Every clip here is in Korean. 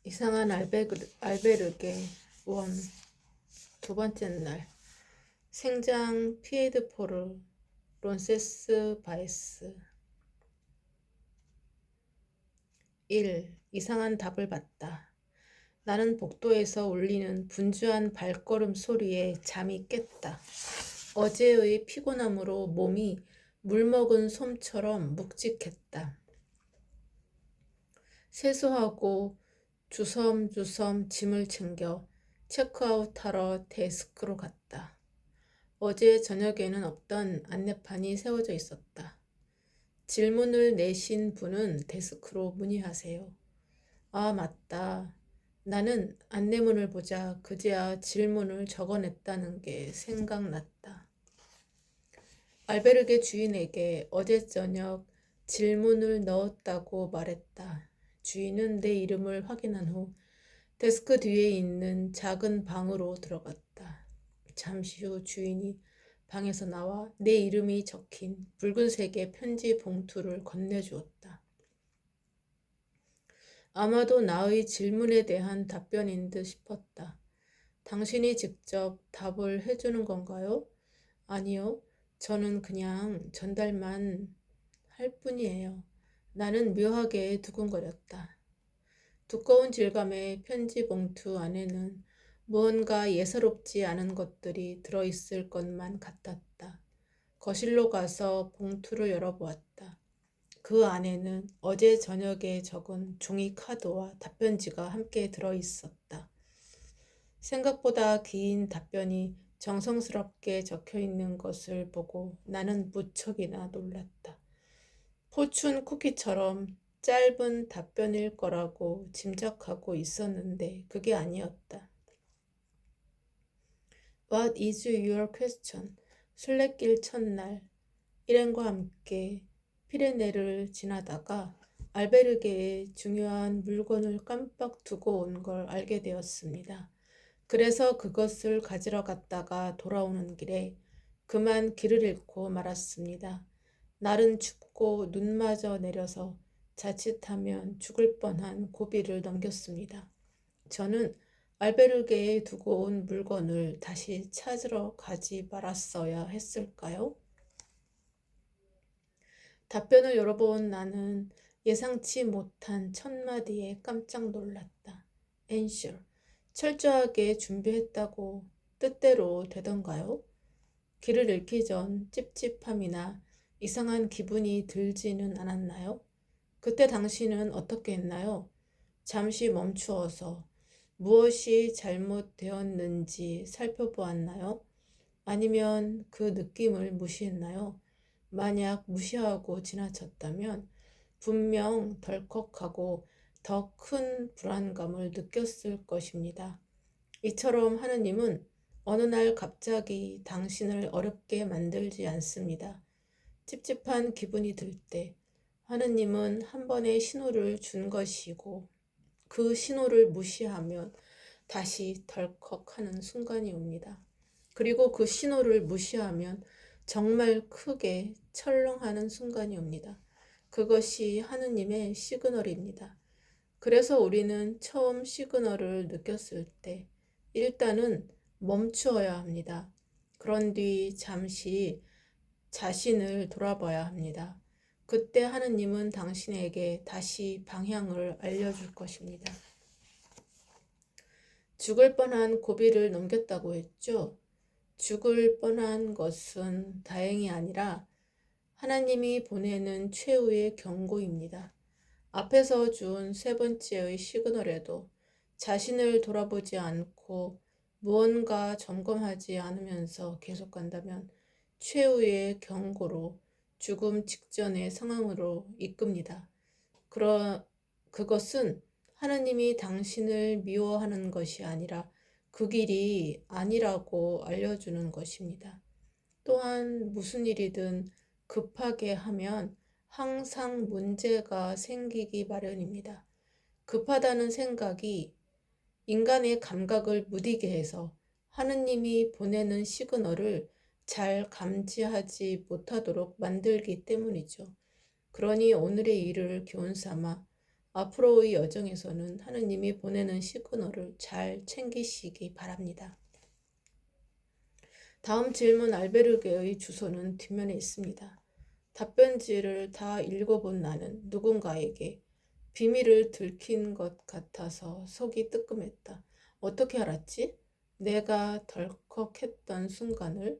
이상한 알베르게 원 두 번째 날 생장 피에드포르 론세스 바에스 1. 이상한 답을 받다. 나는 복도에서 울리는 분주한 발걸음 소리에 잠이 깼다. 어제의 피곤함으로 몸이 물먹은 솜처럼 묵직했다. 세수하고 주섬주섬 짐을 챙겨 체크아웃하러 데스크로 갔다. 어제 저녁에는 없던 안내판이 세워져 있었다. 질문을 내신 분은 데스크로 문의하세요. 아, 맞다. 나는 안내문을 보자 그제야 질문을 적어냈다는 게 생각났다. 알베르게 주인에게 어제 저녁 질문을 넣었다고 말했다. 주인은 내 이름을 확인한 후 데스크 뒤에 있는 작은 방으로 들어갔다. 잠시 후 주인이 방에서 나와 내 이름이 적힌 붉은색의 편지 봉투를 건네주었다. 아마도 나의 질문에 대한 답변인 듯 싶었다. 당신이 직접 답을 해주는 건가요? 아니요. 저는 그냥 전달만 할 뿐이에요. 나는 묘하게 두근거렸다. 두꺼운 질감의 편지 봉투 안에는 무언가 예사롭지 않은 것들이 들어있을 것만 같았다. 거실로 가서 봉투를 열어보았다. 그 안에는 어제 저녁에 적은 종이 카드와 답변지가 함께 들어있었다. 생각보다 긴 답변이 정성스럽게 적혀 있는 것을 보고 나는 무척이나 놀랐다. 포춘 쿠키처럼 짧은 답변일 거라고 짐작하고 있었는데 그게 아니었다. What is your question? 순례길 첫날 일행과 함께 피레네를 지나다가 알베르게의 중요한 물건을 깜빡 두고 온 걸 알게 되었습니다. 그래서 그것을 가지러 갔다가 돌아오는 길에 그만 길을 잃고 말았습니다. 날은 춥고 눈마저 내려서 자칫하면 죽을 뻔한 고비를 넘겼습니다. 저는 알베르게에 두고 온 물건을 다시 찾으러 가지 말았어야 했을까요? 답변을 열어본 나는 예상치 못한 첫 마디에 깜짝 놀랐다. Answer. 철저하게 준비했다고 뜻대로 되던가요? 길을 잃기 전 찝찝함이나 이상한 기분이 들지는 않았나요? 그때 당신은 어떻게 했나요? 잠시 멈추어서 무엇이 잘못되었는지 살펴보았나요? 아니면 그 느낌을 무시했나요? 만약 무시하고 지나쳤다면 분명 덜컥하고 더 큰 불안감을 느꼈을 것입니다. 이처럼 하느님은 어느 날 갑자기 당신을 어렵게 만들지 않습니다. 찝찝한 기분이 들 때 하느님은 한 번의 신호를 준 것이고 그 신호를 무시하면 다시 덜컥하는 순간이 옵니다. 그리고 그 신호를 무시하면 정말 크게 철렁하는 순간이 옵니다. 그것이 하느님의 시그널입니다. 그래서 우리는 처음 시그널을 느꼈을 때 일단은 멈추어야 합니다. 그런 뒤 잠시 자신을 돌아봐야 합니다. 그때 하느님은 당신에게 다시 방향을 알려줄 것입니다. 죽을 뻔한 고비를 넘겼다고 했죠. 죽을 뻔한 것은 다행이 아니라 하나님이 보내는 최후의 경고입니다. 앞에서 준 세 번째의 시그널에도 자신을 돌아보지 않고 무언가 점검하지 않으면서 계속 간다면 최후의 경고로 죽음 직전의 상황으로 이끕니다. 그것은 하나님이 당신을 미워하는 것이 아니라 그 길이 아니라고 알려주는 것입니다. 또한 무슨 일이든 급하게 하면 항상 문제가 생기기 마련입니다. 급하다는 생각이 인간의 감각을 무디게 해서 하느님이 보내는 시그널을 잘 감지하지 못하도록 만들기 때문이죠. 그러니 오늘의 일을 교훈 삼아 앞으로의 여정에서는 하느님이 보내는 시그널을 잘 챙기시기 바랍니다. 다음 질문 알베르게의 주소는 뒷면에 있습니다. 답변지를 다 읽어본 나는 누군가에게 비밀을 들킨 것 같아서 속이 뜨끔했다. 어떻게 알았지? 내가 덜컥했던 순간을.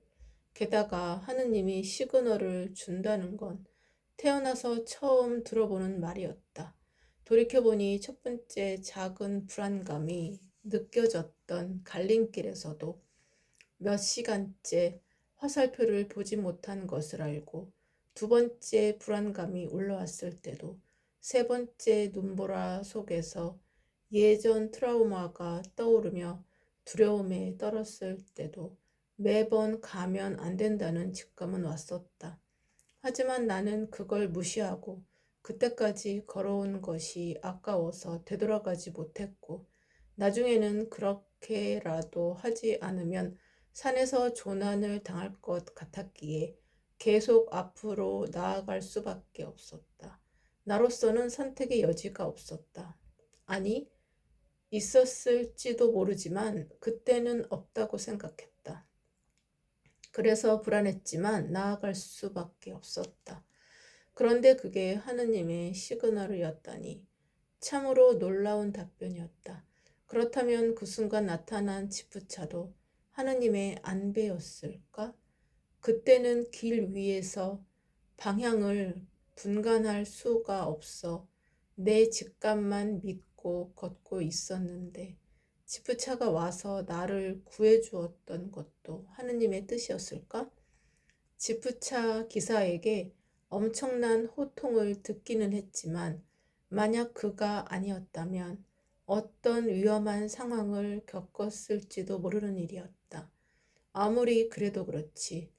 게다가 하느님이 시그널을 준다는 건 태어나서 처음 들어보는 말이었다. 돌이켜보니 첫 번째 작은 불안감이 느껴졌던 갈림길에서도 몇 시간째 화살표를 보지 못한 것을 알고, 두 번째 불안감이 올라왔을 때도, 세 번째 눈보라 속에서 예전 트라우마가 떠오르며 두려움에 떨었을 때도 매번 가면 안 된다는 직감은 왔었다. 하지만 나는 그걸 무시하고 그때까지 걸어온 것이 아까워서 되돌아가지 못했고, 나중에는 그렇게라도 하지 않으면 산에서 조난을 당할 것 같았기에 계속 앞으로 나아갈 수밖에 없었다. 나로서는 선택의 여지가 없었다. 아니, 있었을지도 모르지만 그때는 없다고 생각했다. 그래서 불안했지만 나아갈 수밖에 없었다. 그런데 그게 하느님의 시그널이었다니 참으로 놀라운 답변이었다. 그렇다면 그 순간 나타난 지프차도 하느님의 안배였을까? 그때는 길 위에서 방향을 분간할 수가 없어 내 직감만 믿고 걷고 있었는데, 지프차가 와서 나를 구해주었던 것도 하느님의 뜻이었을까? 지프차 기사에게 엄청난 호통을 듣기는 했지만, 만약 그가 아니었다면 어떤 위험한 상황을 겪었을지도 모르는 일이었다. 아무리 그래도 그렇지,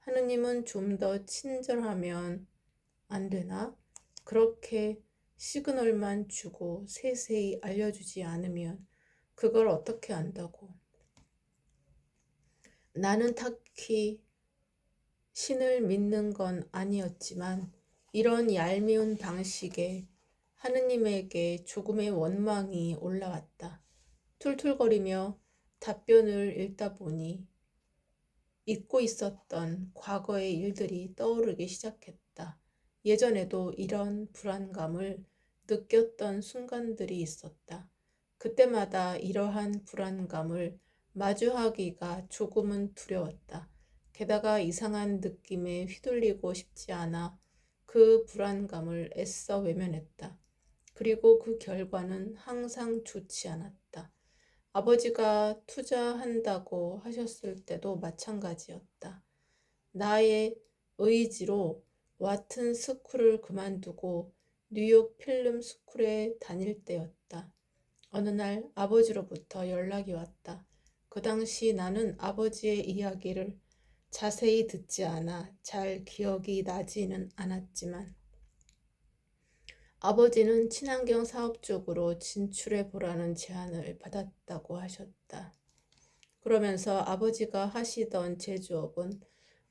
하느님은 좀 더 친절하면 안 되나? 그렇게 시그널만 주고 세세히 알려주지 않으면 그걸 어떻게 안다고. 나는 딱히 신을 믿는 건 아니었지만 이런 얄미운 방식에 하느님에게 조금의 원망이 올라왔다. 툴툴거리며 답변을 읽다 보니 잊고 있었던 과거의 일들이 떠오르기 시작했다. 예전에도 이런 불안감을 느꼈던 순간들이 있었다. 그때마다 이러한 불안감을 마주하기가 조금은 두려웠다. 게다가 이상한 느낌에 휘둘리고 싶지 않아 그 불안감을 애써 외면했다. 그리고 그 결과는 항상 좋지 않았다. 아버지가 투자한다고 하셨을 때도 마찬가지였다. 나의 의지로 와튼 스쿨을 그만두고 뉴욕 필름 스쿨에 다닐 때였다. 어느 날 아버지로부터 연락이 왔다. 그 당시 나는 아버지의 이야기를 자세히 듣지 않아 잘 기억이 나지는 않았지만, 아버지는 친환경 사업 쪽으로 진출해 보라는 제안을 받았다고 하셨다. 그러면서 아버지가 하시던 제조업은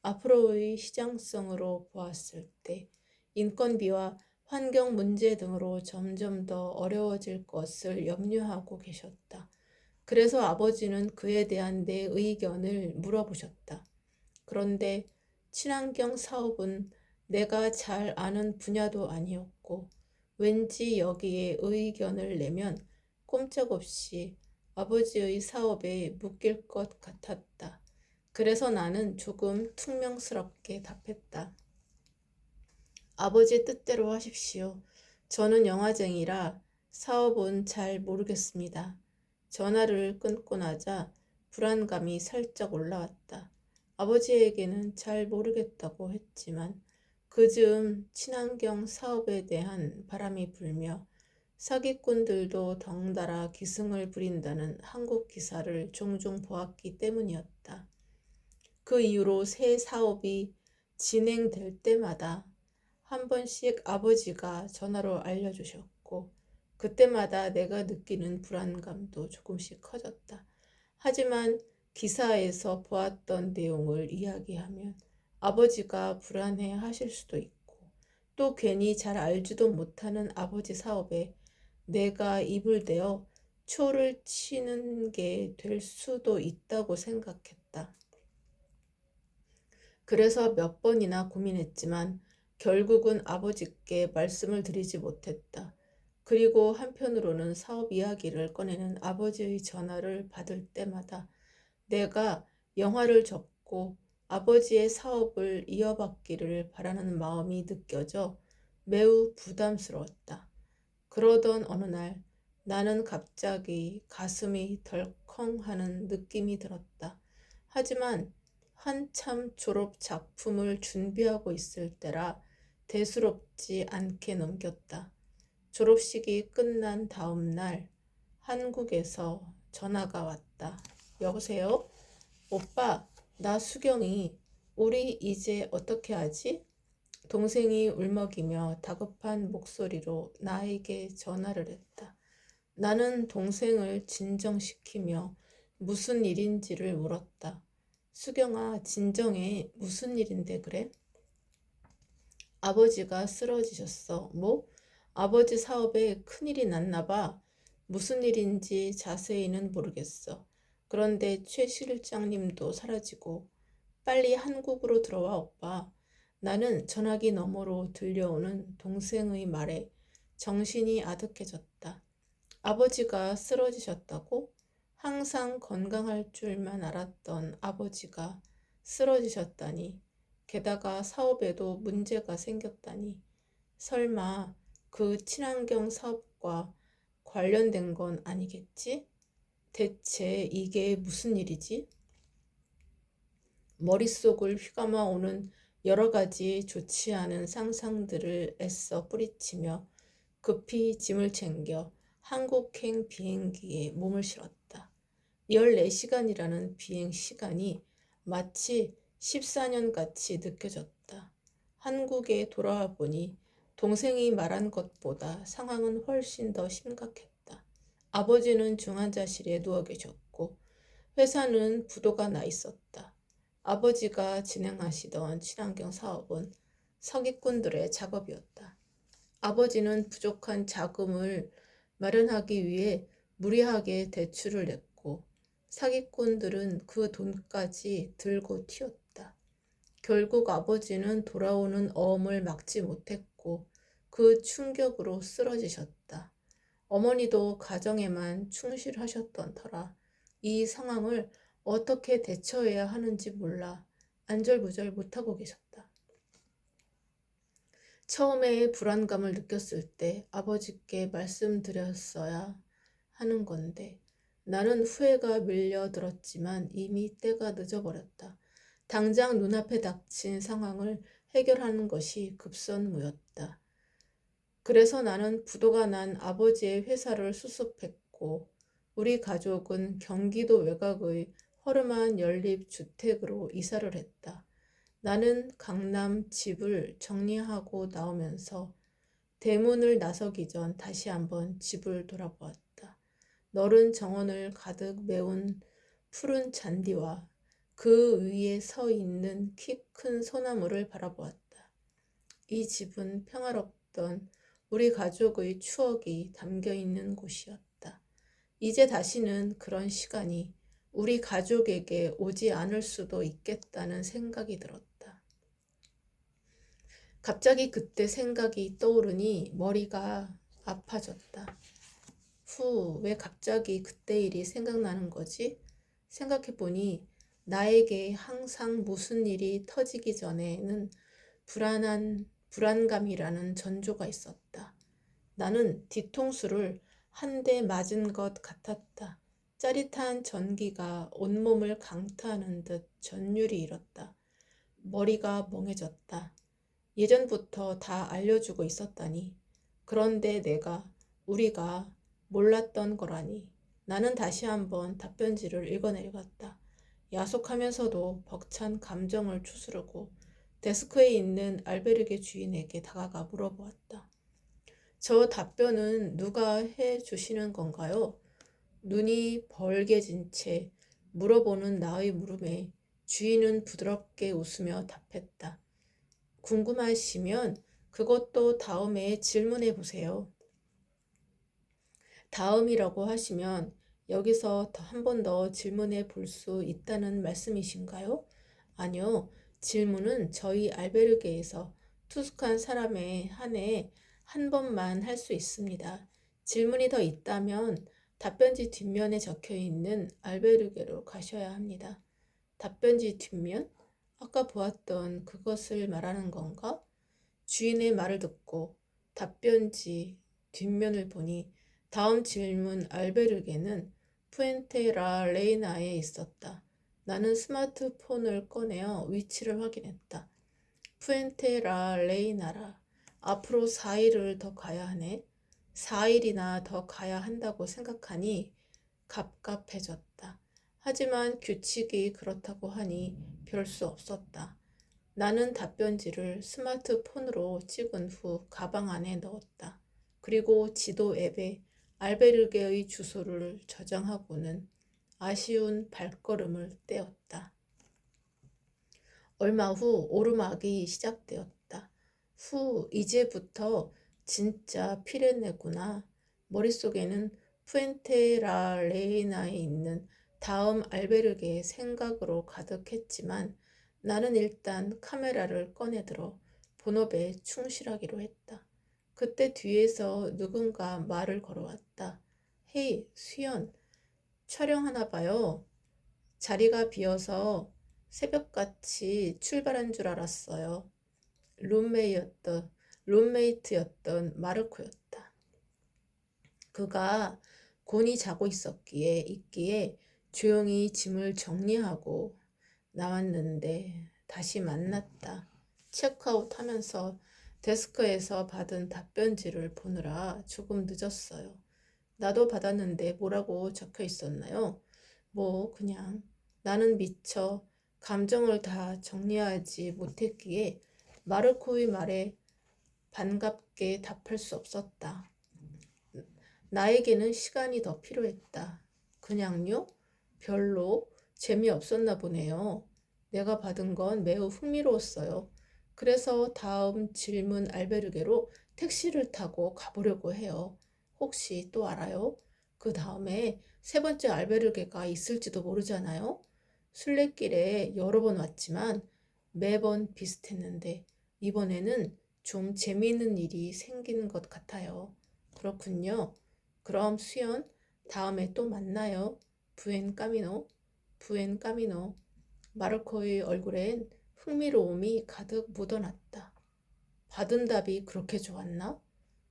앞으로의 시장성으로 보았을 때 인건비와 환경 문제 등으로 점점 더 어려워질 것을 염려하고 계셨다. 그래서 아버지는 그에 대한 내 의견을 물어보셨다. 그런데 친환경 사업은 내가 잘 아는 분야도 아니었고, 왠지 여기에 의견을 내면 꼼짝없이 아버지의 사업에 묶일 것 같았다. 그래서 나는 조금 퉁명스럽게 답했다. 아버지 뜻대로 하십시오. 저는 영화쟁이라 사업은 잘 모르겠습니다. 전화를 끊고 나자 불안감이 살짝 올라왔다. 아버지에게는 잘 모르겠다고 했지만 그즈음 친환경 사업에 대한 바람이 불며 사기꾼들도 덩달아 기승을 부린다는 한국 기사를 종종 보았기 때문이었다. 그 이후로 새 사업이 진행될 때마다 한 번씩 아버지가 전화로 알려주셨고, 그때마다 내가 느끼는 불안감도 조금씩 커졌다. 하지만 기사에서 보았던 내용을 이야기하면 아버지가 불안해 하실 수도 있고, 또 괜히 잘 알지도 못하는 아버지 사업에 내가 입을 대어 초를 치는 게 될 수도 있다고 생각했다. 그래서 몇 번이나 고민했지만 결국은 아버지께 말씀을 드리지 못했다. 그리고 한편으로는 사업 이야기를 꺼내는 아버지의 전화를 받을 때마다 내가 영화를 접고 아버지의 사업을 이어받기를 바라는 마음이 느껴져 매우 부담스러웠다. 그러던 어느 날 나는 갑자기 가슴이 덜컹하는 느낌이 들었다. 하지만 한참 졸업 작품을 준비하고 있을 때라 대수롭지 않게 넘겼다. 졸업식이 끝난 다음 날 한국에서 전화가 왔다. 여보세요? 오빠, 나 수경이. 우리 이제 어떻게 하지? 동생이 울먹이며 다급한 목소리로 나에게 전화를 했다. 나는 동생을 진정시키며 무슨 일인지를 물었다. 수경아, 진정해. 무슨 일인데 그래? 아버지가 쓰러지셨어. 뭐? 아버지 사업에 큰일이 났나 봐. 무슨 일인지 자세히는 모르겠어. 그런데 최 실장님도 사라지고 빨리 한국으로 들어와 오빠. 나는 전화기 너머로 들려오는 동생의 말에 정신이 아득해졌다. 아버지가 쓰러지셨다고? 항상 건강할 줄만 알았던 아버지가 쓰러지셨다니. 게다가 사업에도 문제가 생겼다니. 설마 그 친환경 사업과 관련된 건 아니겠지? 대체 이게 무슨 일이지? 머릿속을 휘감아 오는 여러 가지 좋지 않은 상상들을 애써 뿌리치며 급히 짐을 챙겨 한국행 비행기에 몸을 실었다. 14시간이라는 비행 시간이 마치 14년 같이 느껴졌다. 한국에 돌아와 보니 동생이 말한 것보다 상황은 훨씬 더 심각했다. 아버지는 중환자실에 누워 계셨고 회사는 부도가 나 있었다. 아버지가 진행하시던 친환경 사업은 사기꾼들의 작업이었다. 아버지는 부족한 자금을 마련하기 위해 무리하게 대출을 냈고 사기꾼들은 그 돈까지 들고 튀었다. 결국 아버지는 돌아오는 어음을 막지 못했고 그 충격으로 쓰러지셨다. 어머니도 가정에만 충실하셨던 터라 이 상황을 어떻게 대처해야 하는지 몰라 안절부절 못하고 계셨다. 처음에 불안감을 느꼈을 때 아버지께 말씀드렸어야 하는 건데 나는 후회가 밀려들었지만 이미 때가 늦어버렸다. 당장 눈앞에 닥친 상황을 해결하는 것이 급선무였다. 그래서 나는 부도가 난 아버지의 회사를 수습했고 우리 가족은 경기도 외곽의 허름한 연립주택으로 이사를 했다. 나는 강남 집을 정리하고 나오면서 대문을 나서기 전 다시 한번 집을 돌아보았다. 너른 정원을 가득 메운 푸른 잔디와 그 위에 서 있는 키 큰 소나무를 바라보았다. 이 집은 평화롭던 우리 가족의 추억이 담겨 있는 곳이었다. 이제 다시는 그런 시간이 우리 가족에게 오지 않을 수도 있겠다는 생각이 들었다. 갑자기 그때 생각이 떠오르니 머리가 아파졌다. 왜 갑자기 그때 일이 생각나는 거지? 생각해보니 나에게 항상 무슨 일이 터지기 전에는 불안감이라는 전조가 있었다. 나는 뒤통수를 한 대 맞은 것 같았다. 짜릿한 전기가 온몸을 강타하는 듯 전율이 일었다. 머리가 멍해졌다. 예전부터 다 알려주고 있었다니. 그런데 우리가 몰랐던 거라니. 나는 다시 한번 답변지를 읽어내려갔다. 야속하면서도 벅찬 감정을 추스르고 데스크에 있는 알베르게 주인에게 다가가 물어보았다. 저 답변은 누가 해 주시는 건가요? 눈이 벌게진 채 물어보는 나의 물음에 주인은 부드럽게 웃으며 답했다. 궁금하시면 그것도 다음에 질문해 보세요. 다음이라고 하시면 여기서 한 번 더 질문해 볼 수 있다는 말씀이신가요? 아니요. 질문은 저희 알베르게에서 투숙한 사람에 한해 한 번만 할 수 있습니다. 질문이 더 있다면 답변지 뒷면에 적혀 있는 알베르게로 가셔야 합니다. 답변지 뒷면? 아까 보았던 그것을 말하는 건가? 주인의 말을 듣고 답변지 뒷면을 보니 다음 질문 알베르게는 푸엔테라 레이나에 있었다. 나는 스마트폰을 꺼내어 위치를 확인했다. 푸엔테라 레이나라. 앞으로 4일을 더 가야 하네. 4일이나 더 가야 한다고 생각하니 갑갑해졌다. 하지만 규칙이 그렇다고 하니 별 수 없었다. 나는 답변지를 스마트폰으로 찍은 후 가방 안에 넣었다. 그리고 지도 앱에 알베르게의 주소를 저장하고는 아쉬운 발걸음을 떼었다. 얼마 후 오르막이 시작되었다. 이제부터 진짜 피레네구나. 머릿속에는 푸엔테라레이나에 있는 다음 알베르게의 생각으로 가득했지만 나는 일단 카메라를 꺼내들어 본업에 충실하기로 했다. 그때 뒤에서 누군가 말을 걸어왔다. 헤이, 수연, 촬영하나 봐요. 자리가 비어서 새벽같이 출발한 줄 알았어요. 룸메이트였던 마르코였다. 그가 곤히 자고 있기에 조용히 짐을 정리하고 나왔는데 다시 만났다. 체크아웃 하면서 데스크에서 받은 답변지를 보느라 조금 늦었어요. 나도 받았는데 뭐라고 적혀 있었나요? 그냥 나는 미처 감정을 다 정리하지 못했기에 마르코의 말에 반갑게 답할 수 없었다. 나에게는 시간이 더 필요했다. 그냥요? 별로 재미없었나 보네요. 내가 받은 건 매우 흥미로웠어요. 그래서 다음 질문 알베르게로 택시를 타고 가보려고 해요. 혹시 또 알아요? 그 다음에 세 번째 알베르게가 있을지도 모르잖아요. 순례길에 여러 번 왔지만 매번 비슷했는데 이번에는 좀 재미있는 일이 생기는 것 같아요. 그렇군요. 그럼 수연, 다음에 또 만나요. 부엔 까미노, 부엔 까미노. 마르코의 얼굴엔 흥미로움이 가득 묻어났다. 받은 답이 그렇게 좋았나?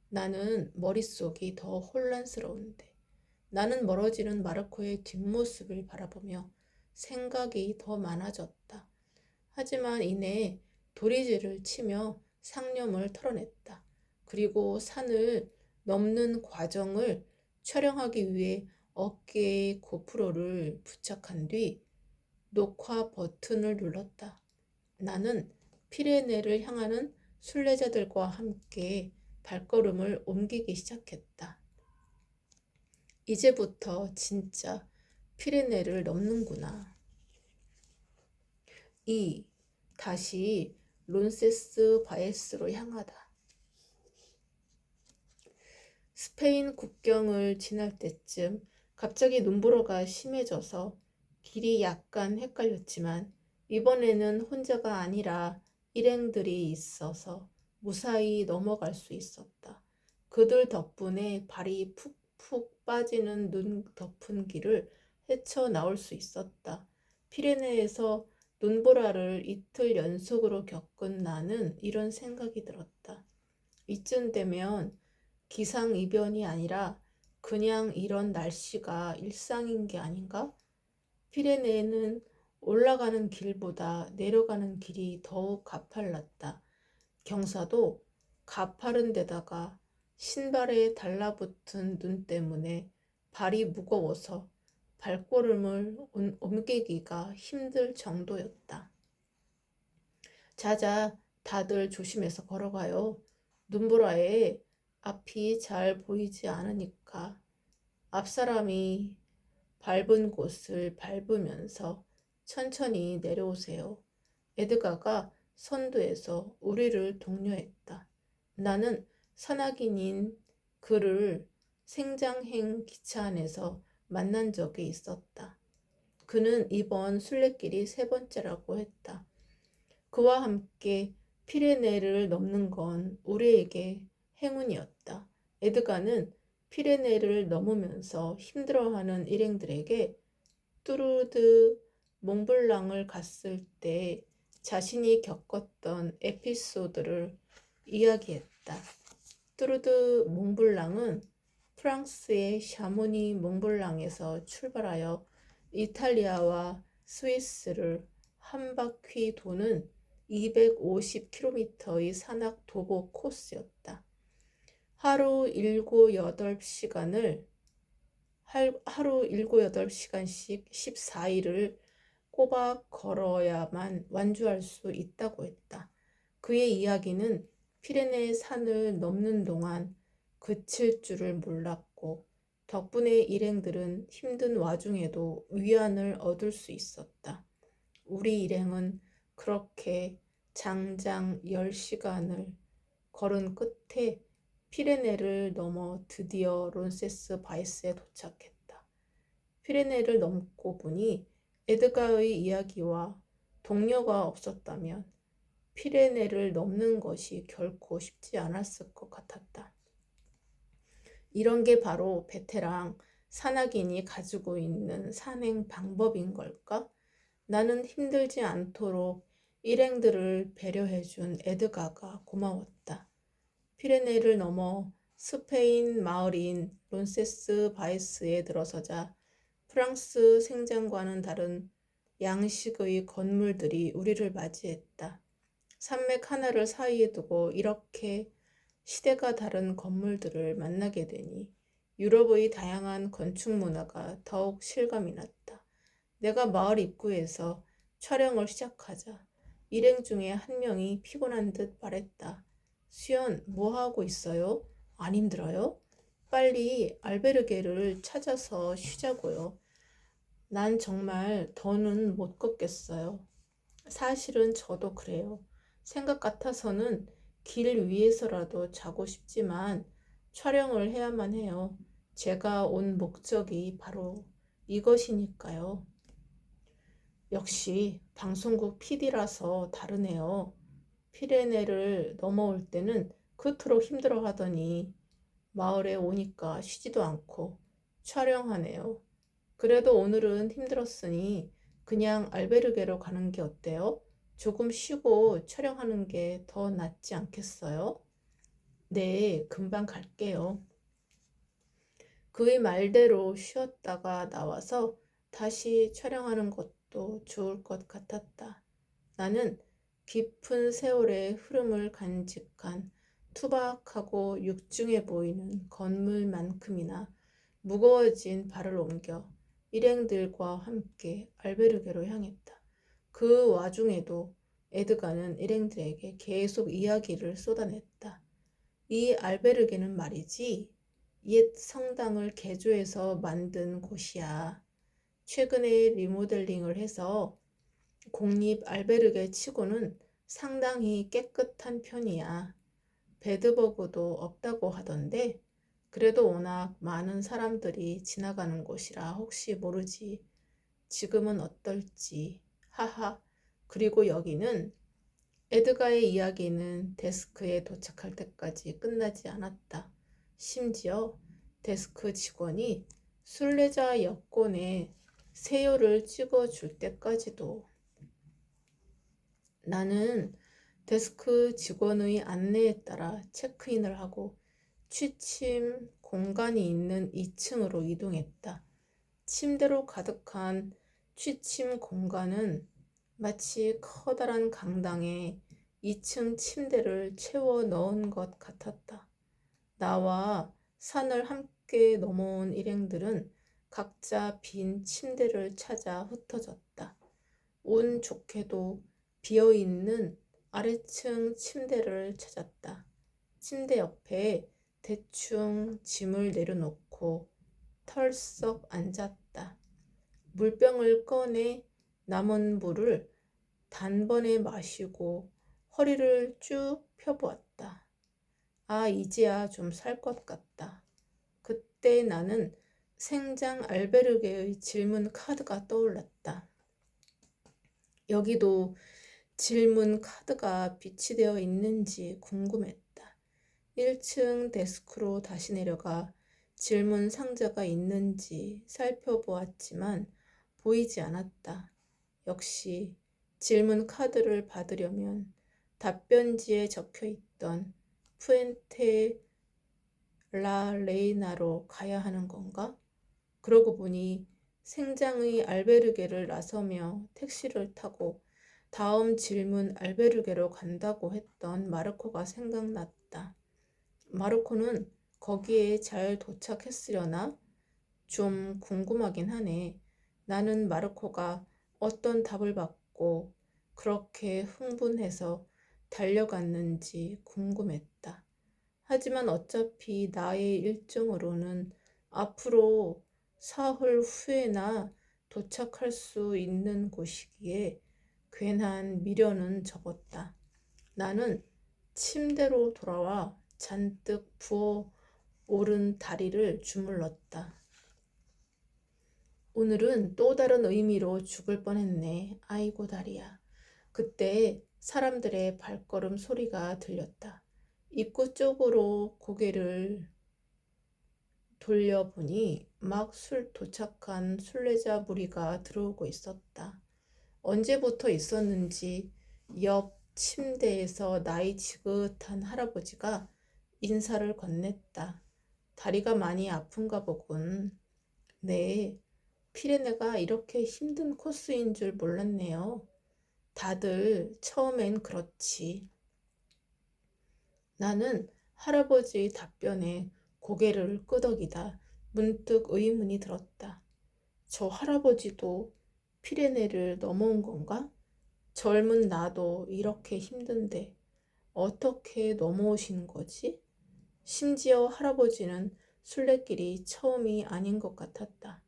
나는 머릿속이 더 혼란스러운데. 나는 멀어지는 마르코의 뒷모습을 바라보며 생각이 더 많아졌다. 하지만 이내 도리지를 치며 상념을 털어냈다. 그리고 산을 넘는 과정을 촬영하기 위해 어깨에 고프로를 부착한 뒤 녹화 버튼을 눌렀다. 나는 피레네를 향하는 순례자들과 함께 발걸음을 옮기기 시작했다. 이제부터 진짜 피레네를 넘는구나. 2. 다시 론세스 바에스로 향하다. 스페인 국경을 지날 때쯤 갑자기 눈보라가 심해져서 길이 약간 헷갈렸지만 이번에는 혼자가 아니라 일행들이 있어서 무사히 넘어갈 수 있었다. 그들 덕분에 발이 푹푹 빠지는 눈 덮은 길을 헤쳐나올 수 있었다. 피레네에서 눈보라를 이틀 연속으로 겪은 나는 이런 생각이 들었다. 이쯤 되면 기상이변이 아니라 그냥 이런 날씨가 일상인 게 아닌가? 피레네는 올라가는 길보다 내려가는 길이 더욱 가팔랐다. 경사도 가파른 데다가 신발에 달라붙은 눈 때문에 발이 무거워서 발걸음을 옮기기가 힘들 정도였다. 자자, 다들 조심해서 걸어가요. 눈보라에 앞이 잘 보이지 않으니까 앞사람이 밟은 곳을 밟으면서 천천히 내려오세요. 에드가가 선두에서 우리를 독려했다. 나는 산악인인 그를 생장행 기차 안에서 만난 적이 있었다. 그는 이번 순례길이 세 번째라고 했다. 그와 함께 피레네를 넘는 건 우리에게 행운이었다. 에드가는 피레네를 넘으면서 힘들어하는 일행들에게 뚜르드 몽블랑을 갔을 때 자신이 겪었던 에피소드를 이야기했다. 뚜르드 몽블랑은 프랑스의 샤모니 몽블랑에서 출발하여 이탈리아와 스위스를 한 바퀴 도는 250km의 산악 도보 코스였다. 하루 7, 8시간을 하루 7, 8시간씩 14일을 꼬박 걸어야만 완주할 수 있다고 했다. 그의 이야기는 피레네 산을 넘는 동안 그칠 줄을 몰랐고 덕분에 일행들은 힘든 와중에도 위안을 얻을 수 있었다. 우리 일행은 그렇게 장장 10시간을 걸은 끝에 피레네를 넘어 드디어 론세스 바이스에 도착했다. 피레네를 넘고 보니 에드가의 이야기와 동료가 없었다면 피레네를 넘는 것이 결코 쉽지 않았을 것 같았다. 이런 게 바로 베테랑 산악인이 가지고 있는 산행 방법인 걸까? 나는 힘들지 않도록 일행들을 배려해준 에드가가 고마웠다. 피레네를 넘어 스페인 마을인 론세스 바이스에 들어서자 프랑스 생장과는 다른 양식의 건물들이 우리를 맞이했다. 산맥 하나를 사이에 두고 이렇게 시대가 다른 건물들을 만나게 되니 유럽의 다양한 건축 문화가 더욱 실감이 났다. 내가 마을 입구에서 촬영을 시작하자 일행 중에 한 명이 피곤한 듯 말했다. 수연, 뭐 하고 있어요? 안 힘들어요? 빨리 알베르게를 찾아서 쉬자고요. 난 정말 더는 못 걷겠어요. 사실은 저도 그래요. 생각 같아서는 길 위에서라도 자고 싶지만 촬영을 해야만 해요. 제가 온 목적이 바로 이것이니까요. 역시 방송국 PD라서 다르네요. 피레네를 넘어올 때는 그토록 힘들어 하더니 마을에 오니까 쉬지도 않고 촬영하네요. 그래도 오늘은 힘들었으니 그냥 알베르게로 가는 게 어때요? 조금 쉬고 촬영하는 게 더 낫지 않겠어요? 네, 금방 갈게요. 그의 말대로 쉬었다가 나와서 다시 촬영하는 것도 좋을 것 같았다. 나는 깊은 세월의 흐름을 간직한 투박하고 육중해 보이는 건물만큼이나 무거워진 발을 옮겨 일행들과 함께 알베르게로 향했다. 그 와중에도 에드가는 일행들에게 계속 이야기를 쏟아냈다. 이 알베르게는 말이지, 옛 성당을 개조해서 만든 곳이야. 최근에 리모델링을 해서 공립 알베르게 치고는 상당히 깨끗한 편이야. 베드버그도 없다고 하던데 그래도 워낙 많은 사람들이 지나가는 곳이라 혹시 모르지. 지금은 어떨지. 하하. 그리고 여기는 에드가의 이야기는 데스크에 도착할 때까지 끝나지 않았다. 심지어 데스크 직원이 순례자 여권에 세요를 찍어줄 때까지도. 나는 데스크 직원의 안내에 따라 체크인을 하고 취침 공간이 있는 2층으로 이동했다. 침대로 가득한 취침 공간은 마치 커다란 강당에 2층 침대를 채워 넣은 것 같았다. 나와 산을 함께 넘어온 일행들은 각자 빈 침대를 찾아 흩어졌다. 운 좋게도 비어있는 아래층 침대를 찾았다. 침대 옆에 대충 짐을 내려놓고 털썩 앉았다. 물병을 꺼내 남은 물을 단번에 마시고 허리를 쭉 펴보았다. 아, 이제야 좀 살 것 같다. 그때 나는 생장 알베르게의 질문 카드가 떠올랐다. 여기도 질문 카드가 비치되어 있는지 궁금했다. 1층 데스크로 다시 내려가 질문 상자가 있는지 살펴보았지만 보이지 않았다. 역시 질문 카드를 받으려면 답변지에 적혀있던 푸엔테 라 레이나로 가야 하는 건가? 그러고 보니 생장의 알베르게를 나서며 택시를 타고 다음 질문 알베르게로 간다고 했던 마르코가 생각났다. 마르코는 거기에 잘 도착했으려나? 좀 궁금하긴 하네. 나는 마르코가 어떤 답을 받고 그렇게 흥분해서 달려갔는지 궁금했다. 하지만 어차피 나의 일정으로는 앞으로 사흘 후에나 도착할 수 있는 곳이기에 괜한 미련은 접었다. 나는 침대로 돌아와 잔뜩 부어 오른 다리를 주물렀다. 오늘은 또 다른 의미로 죽을 뻔했네. 아이고 다리야. 그때 사람들의 발걸음 소리가 들렸다. 입구 쪽으로 고개를 돌려보니 막 도착한 순례자 무리가 들어오고 있었다. 언제부터 있었는지 옆 침대에서 나이 지긋한 할아버지가 인사를 건넸다. 다리가 많이 아픈가 보군. 네, 피레네가 이렇게 힘든 코스인 줄 몰랐네요. 다들 처음엔 그렇지. 나는 할아버지의 답변에 고개를 끄덕이다 문득 의문이 들었다. 저 할아버지도 피레네를 넘어온 건가? 젊은 나도 이렇게 힘든데 어떻게 넘어오신 거지? 심지어 할아버지는 순례길이 처음이 아닌 것 같았다.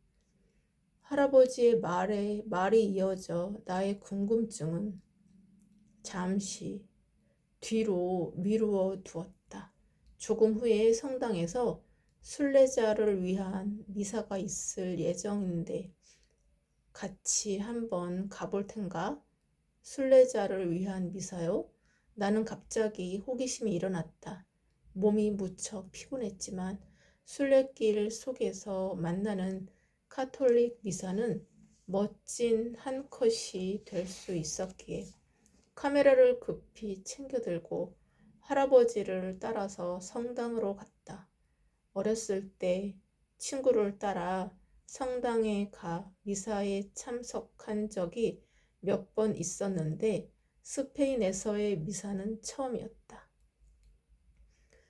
할아버지의 말이 이어져 나의 궁금증은 잠시 뒤로 미루어 두었다. 조금 후에 성당에서 순례자를 위한 미사가 있을 예정인데 같이 한번 가볼 텐가? 순례자를 위한 미사요? 나는 갑자기 호기심이 일어났다. 몸이 무척 피곤했지만 순례길 속에서 만나는 카톨릭 미사는 멋진 한 컷이 될 수 있었기에 카메라를 급히 챙겨들고 할아버지를 따라서 성당으로 갔다. 어렸을 때 친구를 따라 성당에 가 미사에 참석한 적이 몇 번 있었는데 스페인에서의 미사는 처음이었다.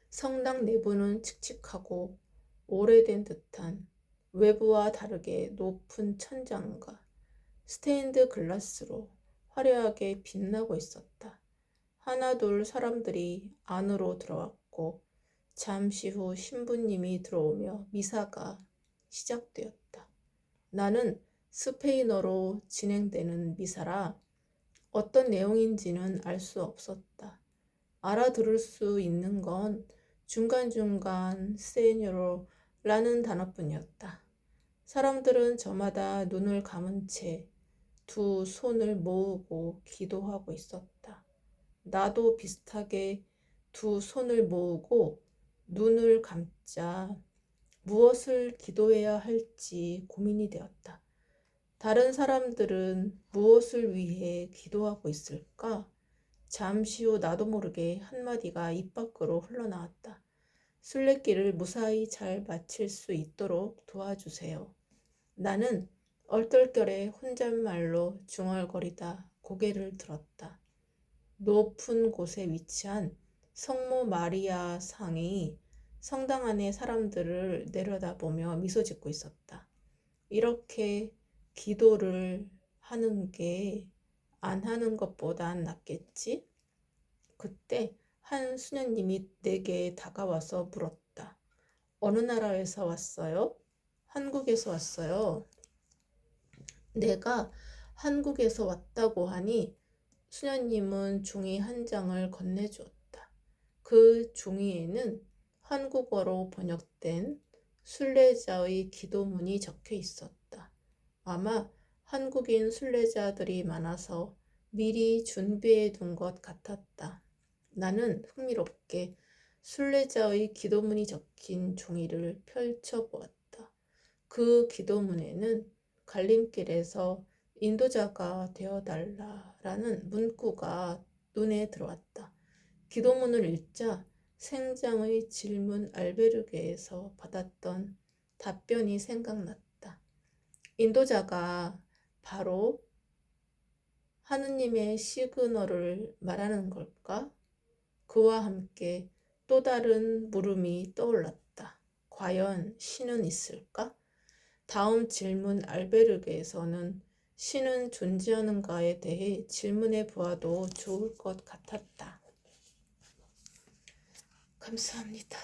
성당 내부는 칙칙하고 오래된 듯한 외부와 다르게 높은 천장과 스테인드 글라스로 화려하게 빛나고 있었다. 하나둘 사람들이 안으로 들어왔고 잠시 후 신부님이 들어오며 미사가 시작되었다. 나는 스페인어로 진행되는 미사라 어떤 내용인지는 알 수 없었다. 알아들을 수 있는 건 중간중간 세뇨로라는 단어뿐이었다. 사람들은 저마다 눈을 감은 채 두 손을 모으고 기도하고 있었다. 나도 비슷하게 두 손을 모으고 눈을 감자 무엇을 기도해야 할지 고민이 되었다. 다른 사람들은 무엇을 위해 기도하고 있을까? 잠시 후 나도 모르게 한마디가 입 밖으로 흘러나왔다. 순례길을 무사히 잘 마칠 수 있도록 도와주세요. 나는 얼떨결에 혼잣말로 중얼거리다 고개를 들었다. 높은 곳에 위치한 성모 마리아 상이 성당 안의 사람들을 내려다보며 미소 짓고 있었다. 이렇게 기도를 하는 게 안 하는 것보단 낫겠지? 그때 한 수녀님이 내게 다가와서 물었다. 어느 나라에서 왔어요? 한국에서 왔어요. 내가 한국에서 왔다고 하니 수녀님은 종이 한 장을 건네주었다. 그 종이에는 한국어로 번역된 순례자의 기도문이 적혀 있었다. 아마 한국인 순례자들이 많아서 미리 준비해 둔 것 같았다. 나는 흥미롭게 순례자의 기도문이 적힌 종이를 펼쳐보았다. 그 기도문에는 갈림길에서 인도자가 되어달라라는 문구가 눈에 들어왔다. 기도문을 읽자 생장의 질문 알베르게에서 받았던 답변이 생각났다. 인도자가 바로 하느님의 시그널을 말하는 걸까? 그와 함께 또 다른 물음이 떠올랐다. 과연 신은 있을까? 다음 질문 알베르게에서는 신은 존재하는가에 대해 질문해 보아도 좋을 것 같았다. 감사합니다.